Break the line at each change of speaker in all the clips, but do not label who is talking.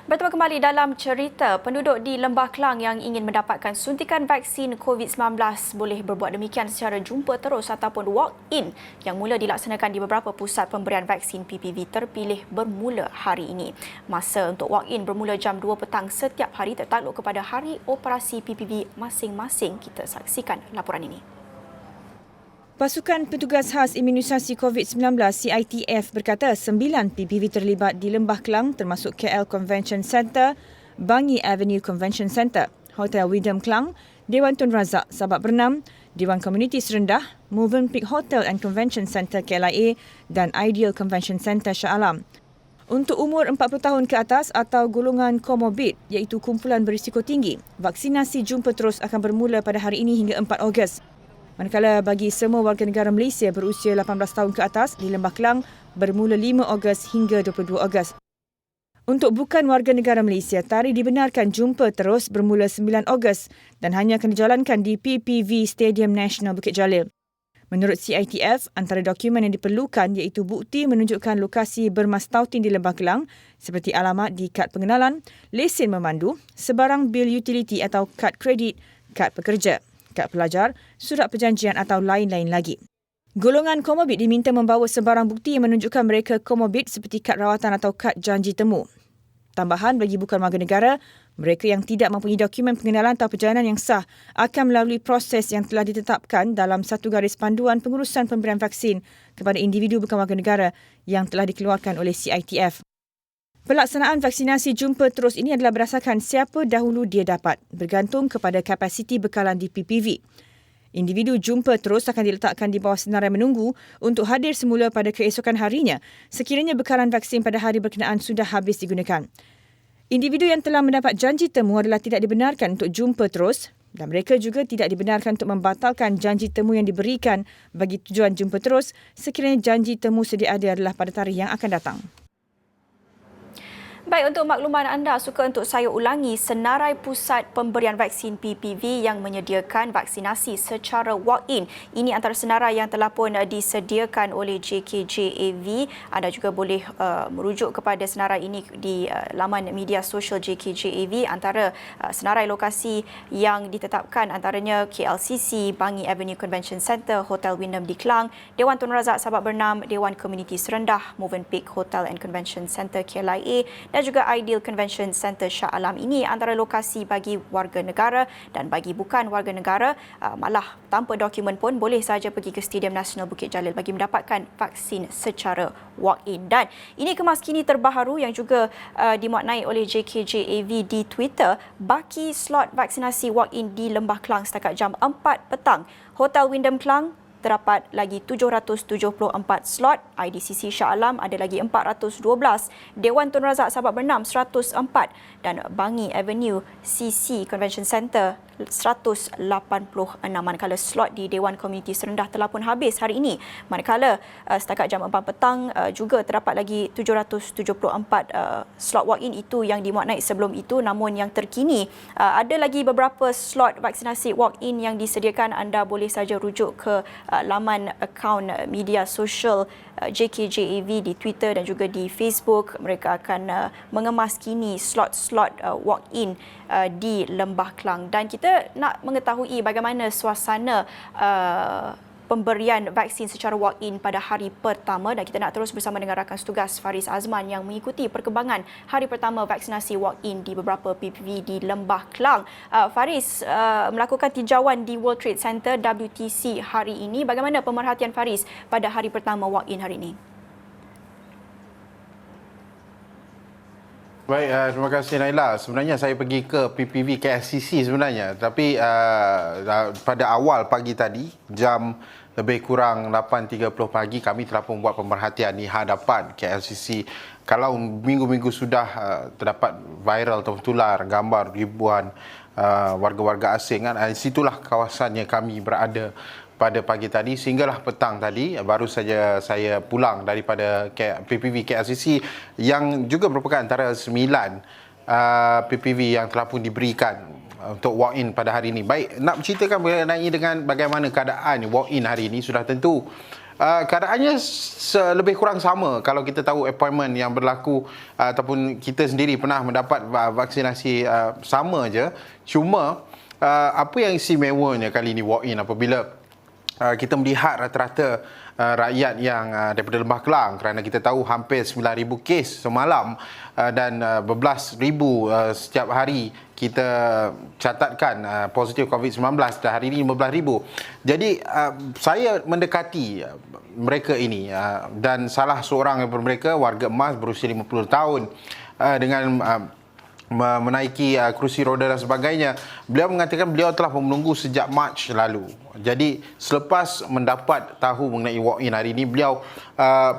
Bertemu kembali dalam cerita, penduduk di Lembah Kelang yang ingin mendapatkan suntikan vaksin COVID-19 boleh berbuat demikian secara jumpa terus ataupun walk-in yang mula dilaksanakan di beberapa pusat pemberian vaksin PPV terpilih bermula hari ini. Masa untuk walk-in bermula jam 2 petang setiap hari tertakluk kepada hari operasi PPV masing-masing. Kita saksikan laporan ini.
Pasukan Petugas Khas Imunisasi COVID-19 CITF berkata 9 PPV terlibat di Lembah Kelang termasuk KL Convention Centre, Bangi Avenue Convention Centre, Hotel Wyndham Kelang, Dewan Tun Razak Sabak Bernam, Dewan Komuniti Serendah, Movenpick Hotel and Convention Centre KLIA dan Ideal Convention Centre Shah Alam. Untuk umur 40 tahun ke atas atau golongan komorbid iaitu kumpulan berisiko tinggi, vaksinasi jumpa terus akan bermula pada hari ini hingga 4 Ogos. Manakala bagi semua warga negara Malaysia berusia 18 tahun ke atas di Lembah Kelang bermula 5 Ogos hingga 22 Ogos. Untuk bukan warga negara Malaysia, tarikh dibenarkan jumpa terus bermula 9 Ogos dan hanya akan dijalankan di PPV Stadium Nasional Bukit Jalil. Menurut CITF, antara dokumen yang diperlukan iaitu bukti menunjukkan lokasi bermastautin di Lembah Kelang seperti alamat di kad pengenalan, lesen memandu, sebarang bil utiliti atau kad kredit, kad pekerja, kad pelajar, surat perjanjian atau lain-lain lagi. Golongan komorbid diminta membawa sebarang bukti yang menunjukkan mereka komorbid seperti kad rawatan atau kad janji temu. Tambahan bagi bukan warga negara, mereka yang tidak mempunyai dokumen pengenalan atau perjalanan yang sah akan melalui proses yang telah ditetapkan dalam satu garis panduan pengurusan pemberian vaksin kepada individu bukan warga negara yang telah dikeluarkan oleh CITF. Pelaksanaan vaksinasi jumpa terus ini adalah berdasarkan siapa dahulu dia dapat, bergantung kepada kapasiti bekalan di PPV. Individu jumpa terus akan diletakkan di bawah senarai menunggu untuk hadir semula pada keesokan harinya sekiranya bekalan vaksin pada hari berkenaan sudah habis digunakan. Individu yang telah mendapat janji temu adalah tidak dibenarkan untuk jumpa terus dan mereka juga tidak dibenarkan untuk membatalkan janji temu yang diberikan bagi tujuan jumpa terus sekiranya janji temu sedia ada adalah pada tarikh yang akan datang.
Baik, untuk makluman anda, suka untuk saya ulangi senarai pusat pemberian vaksin PPV yang menyediakan vaksinasi secara walk-in. Ini antara senarai yang telah pun disediakan oleh JKJAV. Anda juga boleh merujuk kepada senarai ini di laman media sosial JKJAV. Antara senarai lokasi yang ditetapkan antaranya KLCC, Bangi Avenue Convention Centre, Hotel Wyndham di Kelang, Dewan Tun Razak Sabak Bernam, Dewan Komuniti Serendah, Movenpick Hotel and Convention Centre KLIA dan juga Ideal Convention Centre Shah Alam. Ini antara lokasi bagi warga negara dan bagi bukan warga negara malah tanpa dokumen pun boleh saja pergi ke Stadium Nasional Bukit Jalil bagi mendapatkan vaksin secara walk-in. Dan ini kemaskini terbaharu yang juga dimaknai oleh JKJAV di Twitter, baki slot vaksinasi walk-in di Lembah Kelang setakat jam 4 petang. Hotel Wyndham Kelang terdapat lagi 774 slot, IDCC Shah Alam ada lagi 412, Dewan Tun Razak Sabak Bernam 104 dan Bangi Avenue CC Convention Centre 186. Manakala slot di Dewan Komuniti Serendah telah pun habis hari ini. Manakala setakat jam 4 petang juga terdapat lagi 774 slot walk-in itu yang dimaknai sebelum itu, namun yang terkini ada lagi beberapa slot vaksinasi walk-in yang disediakan. Anda boleh saja rujuk ke laman akaun media sosial JKJAV di Twitter dan juga di Facebook. Mereka akan mengemaskini slot-slot walk-in di Lembah Kelang. Dan kita nak mengetahui bagaimana suasana pemberian vaksin secara walk-in pada hari pertama dan kita nak terus bersama dengan rakan setugas Faris Azman yang mengikuti perkembangan hari pertama vaksinasi walk-in di beberapa PPV di Lembah Kelang. Faris melakukan tinjauan di World Trade Center WTC hari ini. Bagaimana pemerhatian Faris pada hari pertama walk-in hari ini?
Baik, terima kasih Naila. Sebenarnya saya pergi ke PPV KLCC sebenarnya. Tapi pada awal pagi tadi, jam lebih kurang 8.30 pagi, kami telah pun buat pemerhatian di hadapan KLCC. Kalau minggu-minggu sudah terdapat viral atau tular gambar ribuan warga-warga asing, kan, situlah kawasannya kami berada pada pagi tadi sehinggalah petang tadi baru saja saya pulang daripada PPV KLCC yang juga merupakan antara 9 PPV yang telah pun diberikan untuk walk-in pada hari ini. Baik, nak menceritakan mengenai dengan bagaimana keadaan walk-in hari ini, sudah tentu keadaannya lebih kurang sama kalau kita tahu appointment yang berlaku ataupun kita sendiri pernah mendapat vaksinasi sama je. Cuma apa yang istimewanya kali ini walk-in apabila kita melihat rata-rata rakyat yang daripada Lembah Kelang, kerana kita tahu hampir 9,000 kes semalam dan berbelas ribu setiap hari kita catatkan positif COVID-19 dan hari ini 15,000. Jadi saya mendekati mereka ini dan salah seorang daripada mereka warga emas berusia 50 tahun dengan menaiki kerusi roda dan sebagainya. Beliau mengatakan beliau telah menunggu sejak Mac lalu. Jadi selepas mendapat tahu mengenai walk-in hari ini, beliau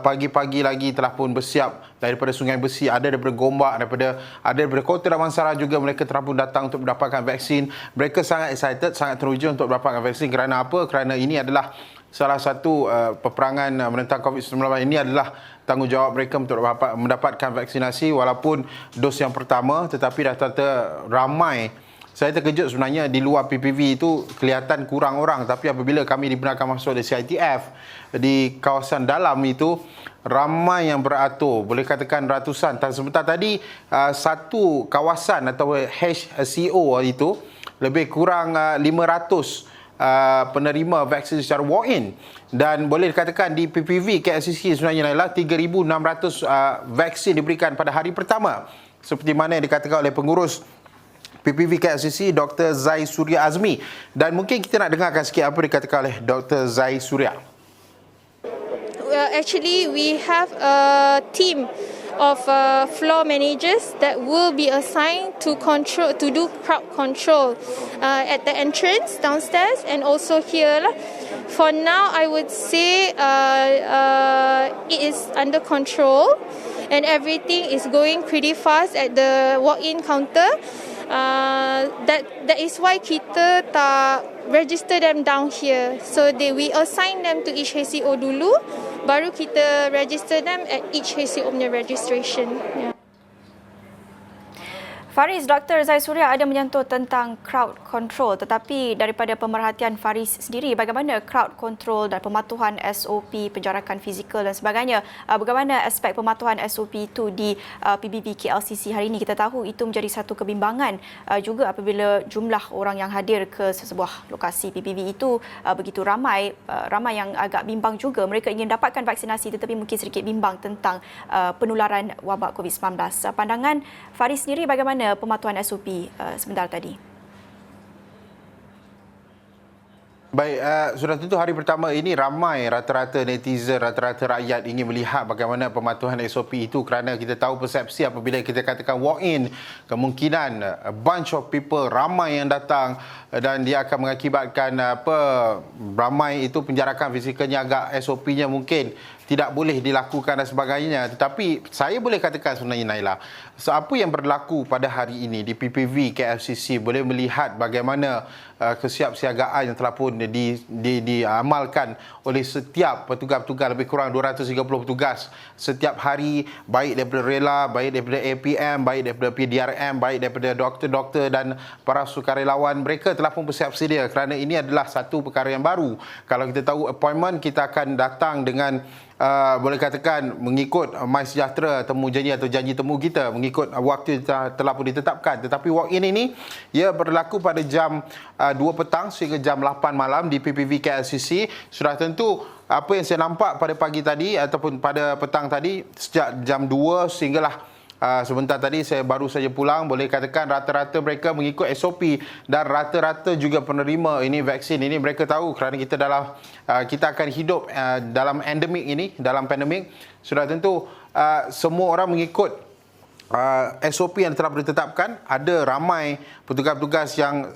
pagi-pagi lagi telah pun bersiap daripada Sungai Besi, ada daripada Gombak, ada daripada Kota Damansara juga mereka telah pun datang untuk mendapatkan vaksin. Mereka sangat excited, sangat teruja untuk mendapatkan vaksin. Kerana apa? Kerana ini adalah salah satu peperangan menentang COVID-19. Ini adalah tanggungjawab mereka untuk mendapatkan vaksinasi walaupun dos yang pertama, tetapi rata-rata ramai. Saya terkejut sebenarnya di luar PPV itu kelihatan kurang orang, tapi apabila kami dibenarkan masuk di CITF, di kawasan dalam itu ramai yang beratur, boleh katakan ratusan. Sebentar tadi satu kawasan atau HCO itu lebih kurang 500 penerima vaksin secara walk-in, dan boleh dikatakan di PPV KLCC sebenarnya adalah 3,600 vaksin diberikan pada hari pertama, seperti mana yang dikatakan oleh pengurus PPV KLCC Dr. Zai Surya Azmi. Dan mungkin kita nak dengarkan sikit apa dikatakan oleh Dr. Zai Surya.
Actually, we have a team of floor managers that will be assigned to do crowd control at the entrance downstairs and also here. For now, I would say it is under control and everything is going pretty fast at the walk-in counter. That is why kita tak register them down here. So we assign them to each HCO dulu, baru kita register them at each HCO punya registration. Yeah.
Faris, Dr. Zai Surya ada menyentuh tentang crowd control, tetapi daripada pemerhatian Faris sendiri, bagaimana crowd control dan pematuhan SOP, penjarakan fizikal dan sebagainya? Bagaimana aspek pematuhan SOP itu di PBV KLCC hari ini? Kita tahu itu menjadi satu kebimbangan juga apabila jumlah orang yang hadir ke sebuah lokasi PBV itu begitu ramai yang agak bimbang juga. Mereka ingin dapatkan vaksinasi tetapi mungkin sedikit bimbang tentang penularan wabak COVID-19. Pandangan Faris sendiri bagaimana pematuhan SOP sebentar tadi?
Baik, sudah tentu hari pertama ini ramai rata-rata netizen, rata-rata rakyat ingin melihat bagaimana pematuhan SOP itu, kerana kita tahu persepsi apabila kita katakan walk-in, kemungkinan a bunch of people ramai yang datang dan dia akan mengakibatkan ramai itu penjarakan fizikalnya agak SOP-nya mungkin tidak boleh dilakukan dan sebagainya. Tetapi saya boleh katakan sebenarnya Naila, apa yang berlaku pada hari ini di PPV KLCC boleh melihat bagaimana kesiapsiagaan yang telah pun diamalkan oleh setiap petugas-petugas, lebih kurang 230 petugas setiap hari, baik daripada rela, baik daripada APM, baik daripada PDRM, baik daripada doktor-doktor dan para sukarelawan. Mereka telah pun bersiap sedia kerana ini adalah satu perkara yang baru. Kalau kita tahu appointment, kita akan datang dengan boleh katakan mengikut MySejahtera temu janji atau janji temu kita, mengikut waktu telah pun ditetapkan. Tetapi walk-in ini ia berlaku pada jam 2 petang sehingga jam 8 malam di PPV KLCC. Sudah tentu apa yang saya nampak pada pagi tadi ataupun pada petang tadi, sejak jam 2 sehinggalah sebentar tadi saya baru saja pulang, boleh katakan rata-rata mereka mengikut SOP dan rata-rata juga penerima ini vaksin ini mereka tahu kerana kita akan hidup dalam endemik ini, dalam pandemik. Sudah tentu semua orang mengikut SOP yang telah ditetapkan. Ada ramai petugas-petugas yang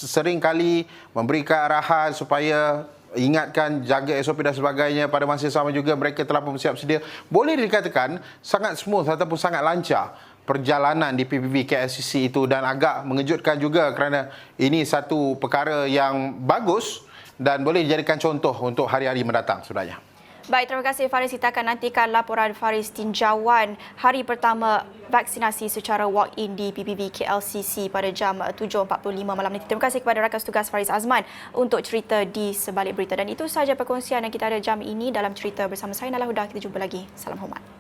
sering kali memberikan arahan supaya ingatkan, jaga SOP dan sebagainya. Pada masa sama juga mereka telah bersiap sedia. Boleh dikatakan sangat smooth ataupun sangat lancar perjalanan di PPV KLCC itu, dan agak mengejutkan juga kerana ini satu perkara yang bagus dan boleh dijadikan contoh untuk hari-hari mendatang sebenarnya.
Baik, terima kasih Faris. Kita akan nantikan laporan Faris tinjauan hari pertama vaksinasi secara walk-in di PPV KLCC pada jam 7.45 malam nanti. Terima kasih kepada rakan tugas Faris Azman untuk cerita di sebalik berita. Dan itu sahaja perkongsian yang kita ada jam ini dalam cerita bersama saya, Nala Huda. Kita jumpa lagi. Salam hormat.